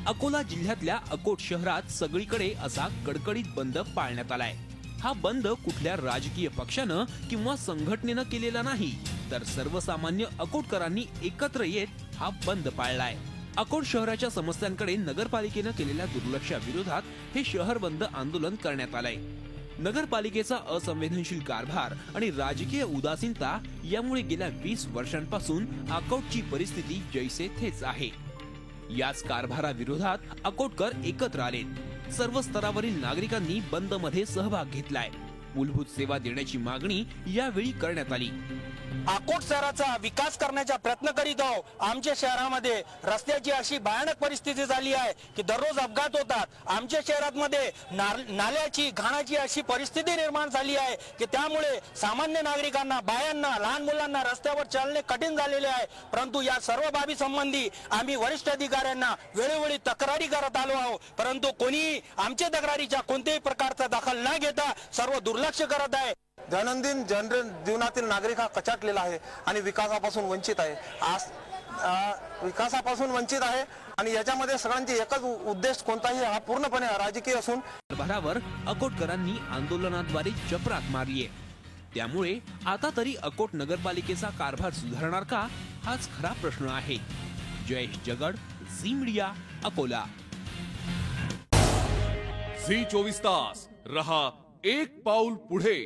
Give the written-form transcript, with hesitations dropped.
अकोला जिल्ह्यातल्या अकोट शहरात सगळीकडे असा कडकडीत बंद पाळण्यात आलाय। हा बंद कुठल्या राजकीय पक्षानं किंवा संघटनेनं केलेला नाही, तर सर्वसामान्य अकोटकरांनी एकत्र येत हा बंद पाळलाय। अकोट शहराच्या समस्यांकडे नगरपालिकेनं केलेल्या दुर्लक्षाविरोधात हे शहर बंद आंदोलन करण्यात आलंय। नगरपालिकेचा असंवेदनशील कारभार आणि राजकीय उदासीनता यामुळे गेल्या 20 वर्षांपासून अकोटची परिस्थिती जैसे थेच आहे। याच कारभाराविरोधात अकोटकर एकत्र आलेत। सर्व स्तरावरील नागरिकांनी बंद मध्ये सहभाग घेतलाय। मूलभूत सेवा देण्याची मागणी यावेळी करण्यात आली। अकोट शहराचा विकास करण्याचा प्रयत्न करीत आहोत। आमच्या शहरामध्ये रस्त्याची अशी भयानक परिस्थिती झाली आहे की दररोज अपघात होतात। आमच्या शहरामध्ये नाल्याची घाणाची अशी परिस्थिती निर्माण झाली आहे की त्यामुळे सामान्य नागरिकांना, बायांना, लहान मुलांना रस्त्यावर चालणे कठीण झालेले आहे। परंतु या सर्व बाबी संबंधी आम्ही वरिष्ठ अधिकाऱ्यांना वेळोवेळी तक्रारी करत आलो आहोत, परंतु कोणी आमच्या तक्रारीच्या कोणत्याही प्रकारचा दखल न घेता सर्व दुर्लक्ष करत आहे। दैनंदिन जीवनातील नागरिक हा कचाटलेला आहे आणि विकासापासून वंचित आहे। आज विकासापासून वंचित आहे आणि याच्यामध्ये सगळ्यांचे एकच उद्देश कोणताही हा पूर्णपणे राजकीय असून कारभारावर अकोटकरांनी आंदोलनाद्वारे चपराक मारली आहे। त्यामुळे आता तरी अकोट नगरपालिकेचा कारभार सुधारणार का, हाच खरा प्रश्न आहे। जयेश जगड, झी मीडिया, अकोला। झी 24 तास रहा एक पाऊल पुढे।